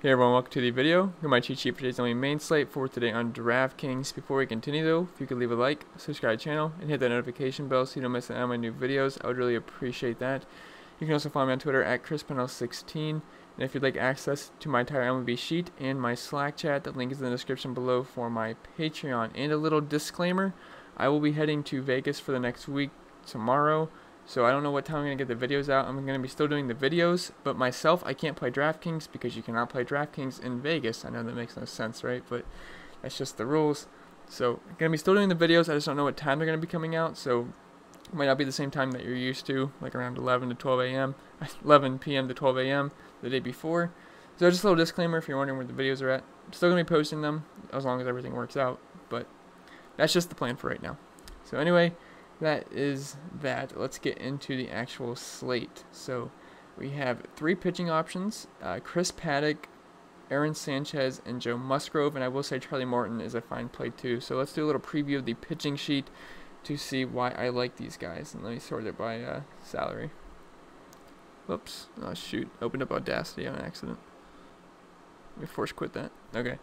Hey everyone, welcome to the video. Here's my cheat sheet for today's only main slate for today on DraftKings. Before we continue though, if you could leave a like, subscribe to the channel, and hit that notification bell so you don't miss out on my new videos, I would really appreciate that. You can also follow me on Twitter at ChrisPennell16, and if you'd like access to my entire MLB sheet and my Slack chat, the link is in the description below for my Patreon. And a little disclaimer, I will be heading to Vegas for the next week tomorrow. So I don't know what time I'm going to get the videos out. I'm going to be still doing the videos, but myself, I can't play DraftKings because you cannot play DraftKings in Vegas. I know that makes no sense, right? But that's just the rules. So I'm going to be still doing the videos. I just don't know what time they're going to be coming out. So it might not be the same time that you're used to, like around 11 to 12 a.m., 11 p.m. to 12 a.m. the day before. So just a little disclaimer if you're wondering where the videos are at. I'm still going to be posting them as long as everything works out. But that's just the plan for right now. So anyway, that is that. Let's get into the actual slate. So we have three pitching options: Chris Paddack, Aaron Sanchez, and Joe Musgrove. And I will say Charlie Morton is a fine play too. So let's do a little preview of the pitching sheet to see why I like these guys. And let me sort it by salary. Whoops! Oh shoot! Opened up Audacity on accident. Let me force quit that. Okay.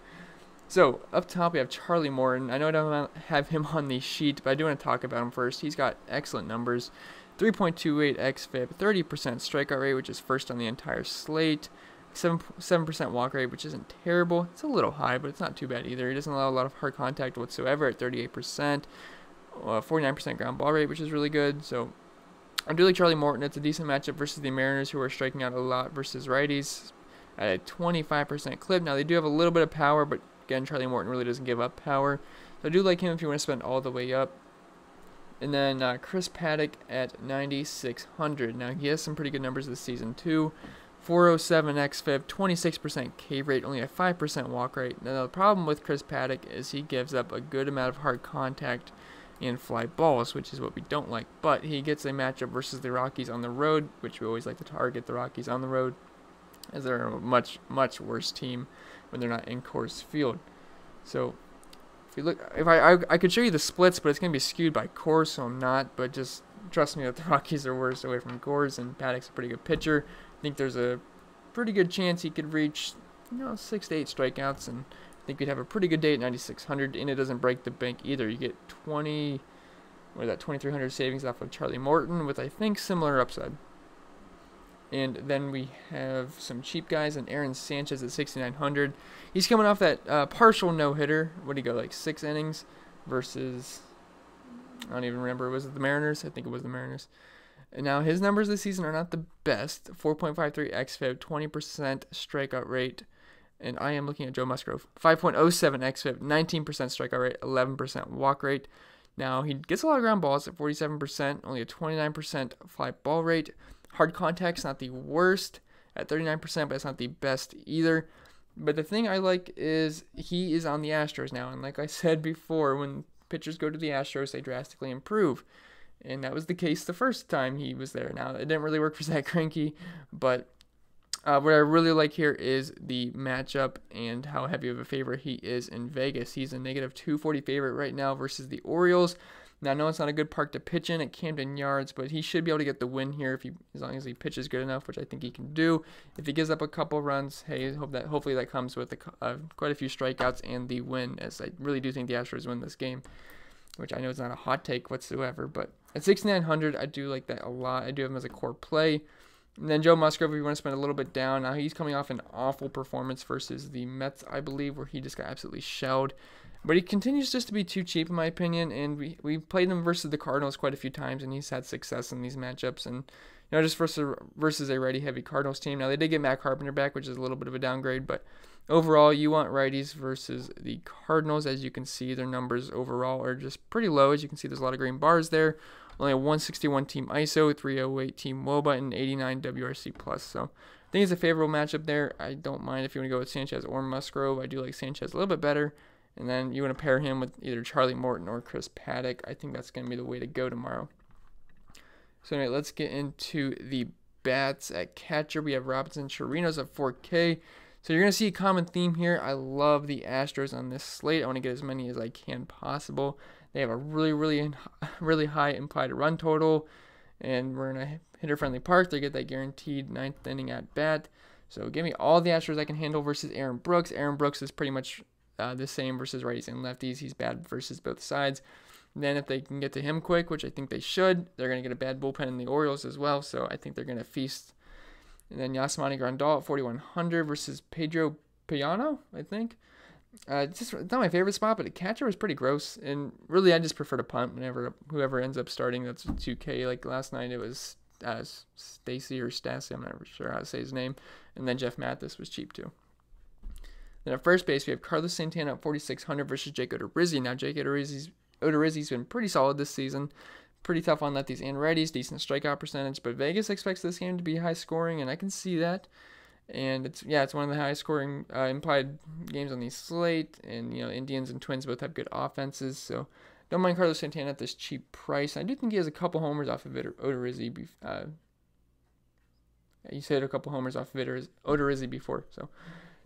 So, up top we have Charlie Morton. I know I don't have him on the sheet, but I do want to talk about him first. He's got excellent numbers. 3.28 xFIP, 30% strikeout rate, which is first on the entire slate. 7% walk rate, which isn't terrible. It's a little high, but it's not too bad either. He doesn't allow a lot of hard contact whatsoever at 38%. 49% ground ball rate, which is really good. So, I do like Charlie Morton. It's a decent matchup versus the Mariners, who are striking out a lot versus righties at a 25% clip. Now, they do have a little bit of power, but again, Charlie Morton really doesn't give up power. So I do like him if you want to spend all the way up. And then Chris Paddack at 9,600. Now, he has some pretty good numbers this season, too. 407 xFIP, 26% K rate, only a 5% walk rate. Now, the problem with Chris Paddack is he gives up a good amount of hard contact and fly balls, which is what we don't like. But he gets a matchup versus the Rockies on the road, which we always like to target the Rockies on the road, as they're a much, much worse team when they're not in Coors Field. So if you look, if I could show you the splits, but it's going to be skewed by Coors, so I'm not. But just trust me that the Rockies are worse away from Coors, and Paddack's a pretty good pitcher. I think there's a pretty good chance he could reach 6 to 8 strikeouts, and I think we'd have a pretty good day at 9,600, and it doesn't break the bank either. You get 2,300 savings off of Charlie Morton with, I think, similar upside. And then we have some cheap guys, and Aaron Sanchez at 6,900. He's coming off that partial no-hitter. What did he go, like 6 innings versus, I don't even remember, was it the Mariners? I think it was the Mariners. And now his numbers this season are not the best. 4.53 xFIP, 20% strikeout rate. And I am looking at Joe Musgrove. 5.07 xFIP, 19% strikeout rate, 11% walk rate. Now, he gets a lot of ground balls at 47%, only a 29% fly ball rate. Hard contact's not the worst at 39%, but it's not the best either. But the thing I like is he is on the Astros now. And like I said before, when pitchers go to the Astros, they drastically improve. And that was the case the first time he was there. Now, it didn't really work for Zach Greinke, but what I really like here is the matchup and how heavy of a favorite he is in Vegas. He's a negative 240 favorite right now versus the Orioles. Now, I know it's not a good park to pitch in at Camden Yards, but he should be able to get the win here as long as he pitches good enough, which I think he can do. If he gives up a couple runs, hey, hopefully that comes with quite a few strikeouts and the win, as I really do think the Astros win this game, which I know is not a hot take whatsoever. But at 6,900, I do like that a lot. I do have him as a core play. And then Joe Musgrove, if you want to spend a little bit down. Now, he's coming off an awful performance versus the Mets, I believe, where he just got absolutely shelled. But he continues just to be too cheap, in my opinion, and we played him versus the Cardinals quite a few times, and he's had success in these matchups, and just versus a righty-heavy Cardinals team. Now, they did get Matt Carpenter back, which is a little bit of a downgrade, but overall, you want righties versus the Cardinals. As you can see, their numbers overall are just pretty low. As you can see, there's a lot of green bars there. Only a 161 team ISO, 308 team WOBA, and 89 WRC+. So I think it's a favorable matchup there. I don't mind if you want to go with Sanchez or Musgrove. I do like Sanchez a little bit better. And then you want to pair him with either Charlie Morton or Chris Paddack. I think that's going to be the way to go tomorrow. So anyway, let's get into the bats. At catcher, we have Robinson Chirinos at 4K. So you're going to see a common theme here. I love the Astros on this slate. I want to get as many as I can possible. They have a really high implied run total. And we're in a hitter-friendly park. They get that guaranteed ninth inning at bat. So give me all the Astros I can handle versus Aaron Brooks. Aaron Brooks is pretty much the same versus righties and lefties. He's bad versus both sides. And then if they can get to him quick, which I think they should, they're going to get a bad bullpen in the Orioles as well. So I think they're going to feast. And then Yasmani Grandal at 4,100 versus Pedro Payano, I think. It's not my favorite spot, but the catcher was pretty gross. And really, I just prefer to punt whenever whoever ends up starting. That's 2K. Like last night, it was Stacy or Stassi. I'm not sure how to say his name. And then Jeff Mathis was cheap too. Then at first base, we have Carlos Santana at 4,600 versus Jake Odorizzi. Now, Jake Odorizzi's been pretty solid this season. Pretty tough on lefties and righties. Decent strikeout percentage. But Vegas expects this game to be high scoring, and I can see that. And it's one of the highest scoring implied games on the slate. And, Indians and Twins both have good offenses. So don't mind Carlos Santana at this cheap price. I do think he has a couple homers off of Odorizzi. You said a couple homers off of Odorizzi before. So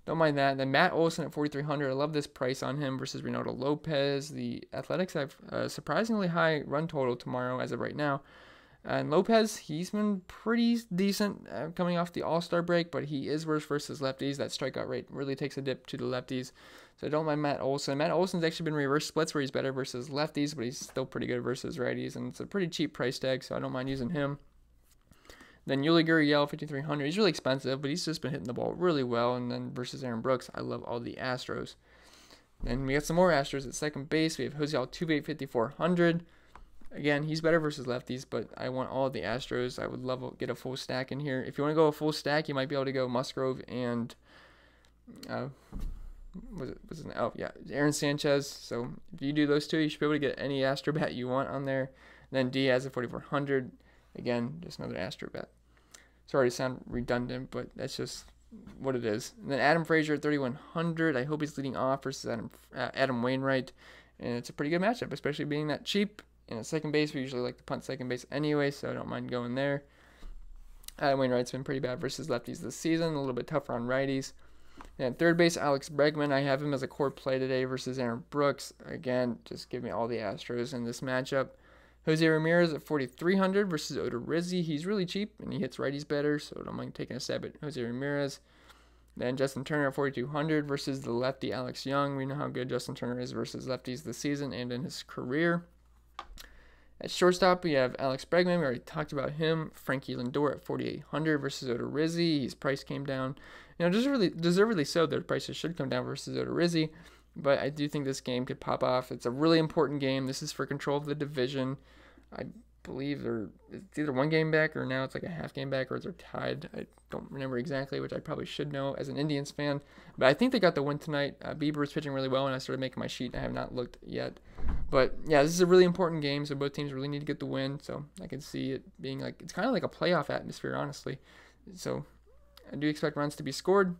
don't mind that. Then Matt Olson at 4,300. I love this price on him versus Reynaldo Lopez. The Athletics have a surprisingly high run total tomorrow as of right now. And Lopez, he's been pretty decent coming off the All-Star break, but he is worse versus lefties. That strikeout rate really takes a dip to the lefties. So I don't mind Matt Olson. Matt Olson's actually been reverse splits where he's better versus lefties, but he's still pretty good versus righties. And it's a pretty cheap price tag, so I don't mind using him. Then Yuli Gurriel, 5,300. He's really expensive, but he's just been hitting the ball really well. And then versus Aaron Brooks, I love all the Astros. Then we got some more Astros at second base. We have Jose Altuve, 5,400. Again, he's better versus lefties, but I want all of the Astros. I would love to get a full stack in here. If you want to go a full stack, you might be able to go Musgrove and Aaron Sanchez. So if you do those two, you should be able to get any Astro bat you want on there. And then Diaz at 4,400. Again, just another Astro bet. Sorry to sound redundant, but that's just what it is. And then Adam Frazier at 3,100. I hope he's leading off versus Adam Wainwright. And it's a pretty good matchup, especially being that cheap. And at second base, we usually like to punt second base anyway, so I don't mind going there. Adam Wainwright's been pretty bad versus lefties this season, a little bit tougher on righties. And at third base, Alex Bregman, I have him as a core play today versus Aaron Brooks. Again, just give me all the Astros in this matchup. Jose Ramirez at 4,300 versus Odorizzi. He's really cheap, and he hits righties better, so I don't mind taking a stab at Jose Ramirez. Then Justin Turner at 4,200 versus the lefty Alex Young. We know how good Justin Turner is versus lefties this season and in his career. At shortstop, we have Alex Bregman. We already talked about him. Frankie Lindor at 4,800 versus Odorizzi. His price came down. Deservedly so. Their prices should come down versus Odorizzi. But I do think this game could pop off. It's a really important game. This is for control of the division. I believe it's either one game back or now it's like a half game back or they're tied. I don't remember exactly, which I probably should know as an Indians fan. But I think they got the win tonight. Bieber was pitching really well when I started making my sheet. I have not looked yet. But yeah, this is a really important game, so both teams really need to get the win. So I can see it being like, it's kind of like a playoff atmosphere, honestly. So I do expect runs to be scored.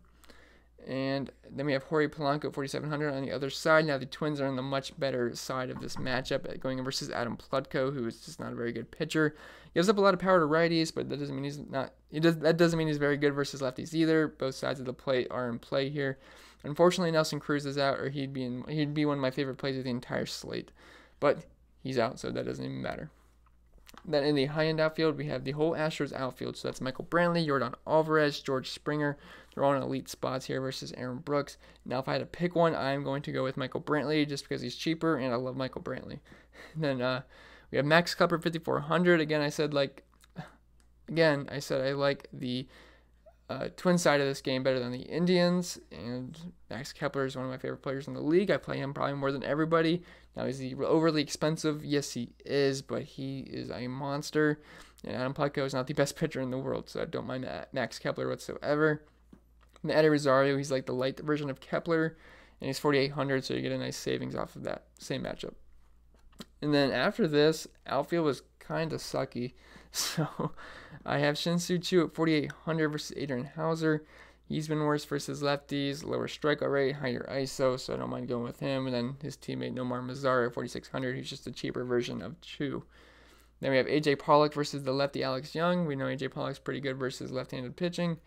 And then we have Jorge Polanco, 4,700 on the other side. Now the Twins are on the much better side of this matchup, going in versus Adam Plutko, who is just not a very good pitcher. He gives up a lot of power to righties, but that doesn't mean that doesn't mean he's very good versus lefties either. Both sides of the plate are in play here. Unfortunately, Nelson Cruz is out, or he'd be one of my favorite plays of the entire slate, but he's out, so that doesn't even matter. Then in the high-end outfield, we have the whole Astros outfield. So that's Michael Brantley, Yordan Alvarez, George Springer. They're all in elite spots here versus Aaron Brooks. Now, if I had to pick one, I'm going to go with Michael Brantley just because he's cheaper, and I love Michael Brantley. Then we have Max Kepler, 5,400. Again, I said I like the Twin side of this game better than the Indians, and Max Kepler is one of my favorite players in the league. I play him probably more than everybody. Now, is he overly expensive? Yes, he is, but he is a monster, and Adam Plutko is not the best pitcher in the world, so I don't mind Max Kepler whatsoever. And Eddie Rosario, he's like the light version of Kepler, and he's 4,800, so you get a nice savings off of that same matchup. And then after this, outfield was kind of sucky. So I have Shin-Soo Choo at 4,800 versus Adrian Hauser. He's been worse versus lefties, lower strikeout rate, higher ISO, so I don't mind going with him. And then his teammate Nomar Mazara at 4,600, who's just a cheaper version of Choo. Then we have A.J. Pollock versus the lefty Alex Young. We know A.J. Pollock's pretty good versus left-handed pitching.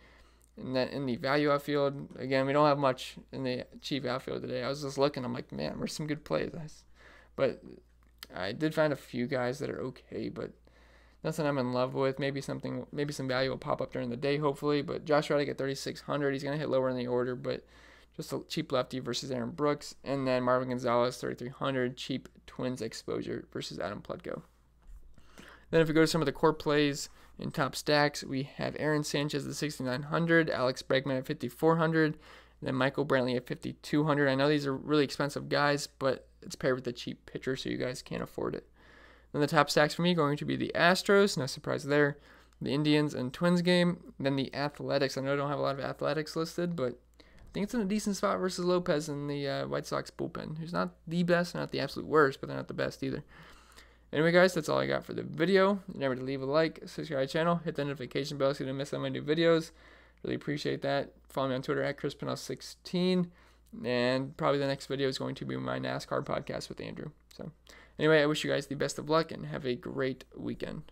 And then in the value outfield, again, we don't have much in the cheap outfield today. I was just looking, I'm like, man, where's some good plays? But I did find a few guys that are okay, but Nothing I'm in love with. Maybe some value will pop up during the day, hopefully. But Josh Reddick at 3,600. He's gonna hit lower in the order, but just a cheap lefty versus Aaron Brooks. And then Marvin Gonzalez, 3,300. Cheap Twins exposure versus Adam Plutko. Then if we go to some of the core plays in top stacks, we have Aaron Sanchez at 6,900, Alex Bregman at 5,400, and then Michael Brantley at 5,200. I know these are really expensive guys, but it's paired with a cheap pitcher, so you guys can't afford it. Then the top stacks for me going to be the Astros, no surprise there, the Indians and Twins game, then the Athletics. I know I don't have a lot of Athletics listed, but I think it's in a decent spot versus Lopez in the White Sox bullpen, who's not the best, not the absolute worst, but they're not the best either. Anyway, guys, that's all I got for the video. Remember to leave a like, subscribe to the channel, hit the notification bell so you don't miss out on my new videos. Really appreciate that. Follow me on Twitter at ChrisPennell16. And probably the next video is going to be my NASCAR podcast with Andrew. So anyway, I wish you guys the best of luck and have a great weekend.